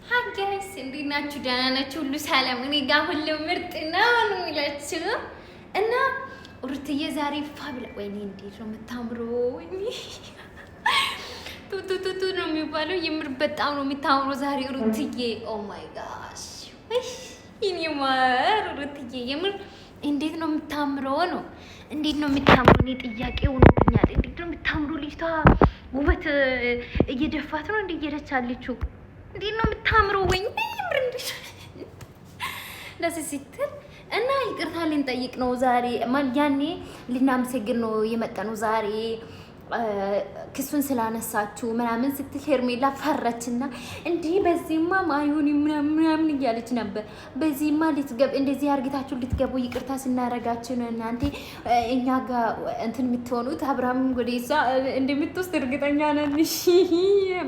Hi guys, እንዴት ናችሁ? ደህና ናችሁ? ሁሉ ሰላም? እኔ ጋር ሁሉ ምርጥ ነው የሚላችሁ እና ሩትዬ ዛሬ ፋብላ ወይኔ እንዴት ነው የምታምረው! ወይኔ ቱቱቱቱ ነው የሚባለው። የምር በጣም ነው የምታምረው ዛሬ ሩትዬ። ኦ ማይ ጋሽ ይሄ ማር ሩትዬ የምር እንዴት ነው የምታምረው ነው። እንዴት ነው የምታምረው? እኔ ጥያቄ ሆኖብኛል። እንዴት ነው የምታምረው? ልጅቷ ውበት እየደፋት ነው እንዴ እየደቻለችው? እንዴት ነው የምታምረው? ወይ ምርንድሽ ለዚህ ስትል እና ይቅርታ ልንጠይቅ ነው ዛሬ። ያኔ ልናመሰግን ነው የመጣነው ዛሬ ክሱን ስላነሳችሁ ምናምን ስትል ሄርሜላ ፈረችና እንዲህ በዚህማ ማይሆን ምናምን እያለች ነበር። በዚህማ እንደዚህ አርግታችሁ ልትገቡ ይቅርታ ስናረጋችሁ ነው እናንተ እኛ ጋር እንትን የምትሆኑት። አብርሃም ጎዴሳ እንደምትወስድ እርግጠኛ ነን።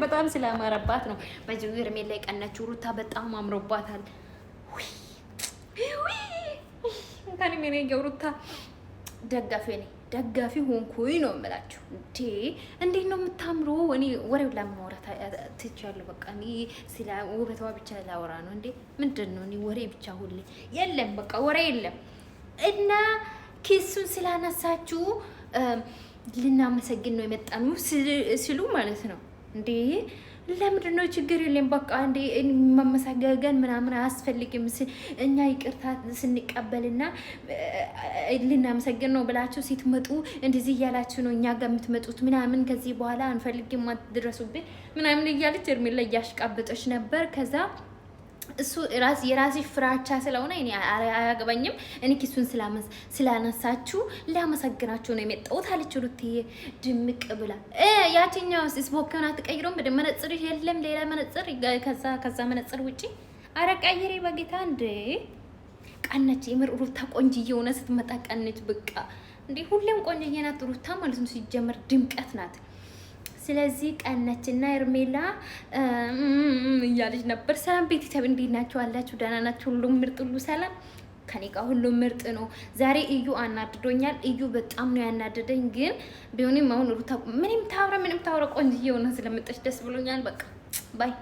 በጣም ስላማረባት ነው። በዚህ ሄርሜላ የቀናችሁ ሩታ በጣም አምሮባታል። እንኳን ምን ሩታ ደጋፊ ሆንኩኝ ነው የምላችሁ። እንዴት ነው የምታምሩ! እኔ ወሬው ለማውራት ትቻለሁ። በቃ እኔ ስለ ውበቷ ብቻ ላወራ ነው እንዴ? ምንድን ነው እኔ ወሬ ብቻ ሁሌ የለም፣ በቃ ወሬ የለም። እና ኪሱን ስላነሳችሁ ልናመሰግን ነው የመጣነው ሲሉ ማለት ነው እንዴ? ለምንድን ነው? ችግር የለም በቃ እንዴ መመሰጋገን ምናምን አያስፈልግም። እኛ ይቅርታ ስንቀበልና ልናመሰግን ነው ብላችሁ ስትመጡ እንደዚህ እያላችሁ ነው እኛ ጋር የምትመጡት ምናምን። ከዚህ በኋላ አንፈልግም አትድረሱብን ምናምን እያለች ሄርሜላ እያሽቃበጠች ነበር። ከዛ እሱ የራሴ ፍራቻ ስለሆነ እኔ አያገባኝም። እኔ ኪሱን ስላነሳችሁ ላመሰግናችሁ ነው የመጣሁት አለች ሩትዬ ድምቅ ብላ። ያቺኛው ስሞከና ተቀይሮም በመነጽር የለም ሌላ መነጽር ከዛ መነጽር ውጪ አረ ቀይሬ በጌታ እንደ ቀነች። የምር ሩታ ቆንጅዬ ሆነ ስትመጣ ቀነች። በቃ እንዴ ሁሌም ቆንጅዬ ናት ሩታ ማለት ነው። ሲጀመር ድምቀት ናት። ስለዚህ ቀነችና ሄርሜላ እያለች ነበር። ሰላም ቤተሰብ እንዴት ናችሁ? አላችሁ? ደህና ናችሁ? ሁሉም ምርጥ፣ ሁሉ ሰላም ከኔ ጋር ሁሉም ምርጥ ነው። ዛሬ እዩ አናድዶኛል። እዩ በጣም ነው ያናደደኝ። ግን ቢሆንም አሁን ሩታ ምንም ታውራ ቆንጆ የሆነ ስለመጣች ደስ ብሎኛል። በቃ ባይ